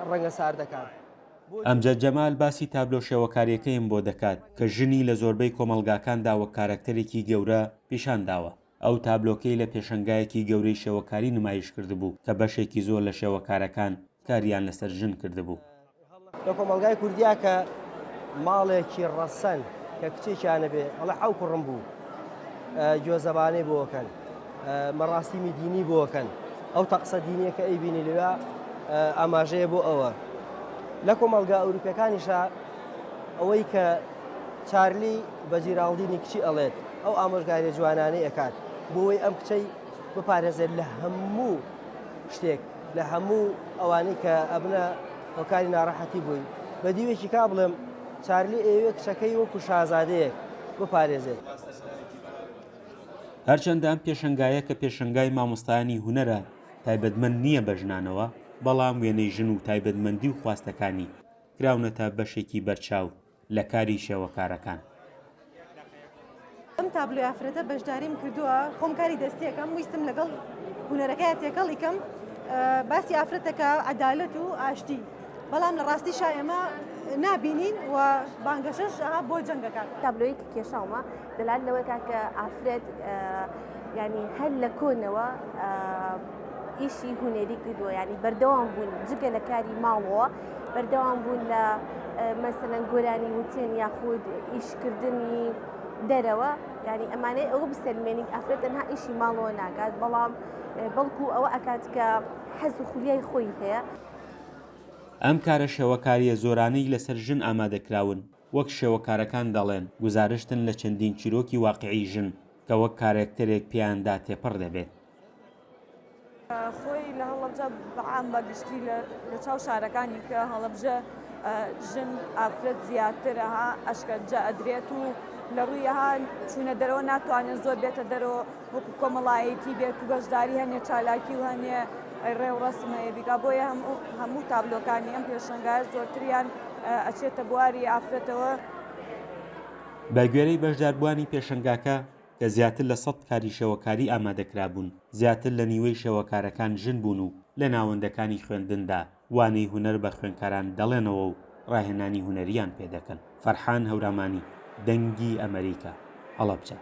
ڕەنگە سار دەکات. ئەمجد جەمال باسی تابلۆ شێوەکاریەکەیم بۆ دەکات کە ژنی لە زۆربەی کۆمەلگاکاندا وەک کارکتەرێکی گەورە پیشان داوە. ئەو تابلۆکەی لە پێشەنگایەکی گەورەی شێوەکاری نمایش کردبوو کە بەشێکی زۆر لە شێوەکارەکان کاریان لەسەر ژن کردبوو. لە کۆمەلگای کوردیا کە ماڵێکی ڕەسەن کە کچێکیانە بێ ئەڵە حەو کوڕم بوو گوێزەبانەی بۆکەن مەڕاستیمی دینی بۆکەن ئەو تەقسە دینیە کە ئەیبینی لەوێ ئاماژەیە بۆ ئەوە. لە کۆمەلگا ئەوروپیەکانیشە ئەوەی کە چارلی بە جیراڵدینی کچی ئەڵێت ئەو ئامۆژگاری جوانانەی ئەکات بۆی ئەم کچەی بپارێزێت لە هەموو شتێک لە هەموو ئەوانەی کە ئەبنە هۆکاری ناڕەحەتی بووی بە دیوێکی کا بڵێم چارلی ئێوێ کچەکەی وەکو شازادەیەک بپارێزێت. هەرچەندە ئەم پێشەنگایە کە پێشەنگای مامۆستایانی هونەرە تایبەتمەند نییە بە ژنانەوە، بەڵام وێنەی ژن و تایبەتمەندی و خواستەکانی کراونەتە بەشێکی بەرچاو لە کاری شێوەکارەکان. ئەم تابلۆی ئافرەتە بەشداریم کردووە خۆم کاری دەستیەکەم ویستم لەگەڵ هونەرەکەی تێکەڵیکەم باسی ئافرەتەکە عەدالەت و ئاشتی، بەڵام لە ڕاستیشا ئێمە نابینین و بانگەشەش بۆ جەنگەکان. تابلۆی کە کێشاومە دەلات لەوەیە کە ئافرەت ینی هەر لە کۆنەوە ئیشی هونەری کردووە، ینی بەردەوام بوون جگە لە کاری ماڵەوە بەردەوام بوون لە مەسەلەن گۆرانی وتێن یاخود ئیشکردنی دەرەوە، ینی ئەمانەی ئەوە بسەلمێنی ئافرەت تەنها ئیشی ماڵەوە ناکات، بەڵام بەڵکو ئەوە ئەکات کە حەز و خولیای خۆی هەیە. ئەم کارە شێوەکاریە زۆرانەی لەسەر ژن ئامادەکراون، وەک شێوەکارەکان دەڵێن گوزارشتن لە چەندین چیرۆکی واقعی ژن کە وەک کارێکتەرێک پێیاندا تێپەڕ دەبێت. خۆی لە هەڵەبجە بەعام بەگشتی لە چاو شارەکانی کە هەڵەبجە ژن ئافرەت زیاترەها ئەشکەنجە ئەدرێت و لە ڕوویەها چوونە دەرەوە ناتوانێت زۆر بێتە دەرەوە وەکو کۆمەڵایەتی بێت و گەشتداری هەنێ چالاکی و هەنێ ڕێ و ڕەسمەیە بیکا بۆیە هەموو تابلۆکانی ئەم پێشەنگایە زۆرتریان ئەچێتە بواری ئافرەتەوە. بە گوێرەی بەشداربووانی پێشەنگاکە کە زیاتر لە 100 کاری شێوەکاری ئامادەکرابوون، زیاتر لە نیوەی شێوەکارەکان ژن بوون و لە ناوەندەکانی خوێندندا وانەی هونەر بە خوێندکاران دەڵێنەوە و ڕاهێنانی هونەریان پێدەکەن. فەرحان هەورامانی، دەنگی ئەمریکا، هەڵەبجە.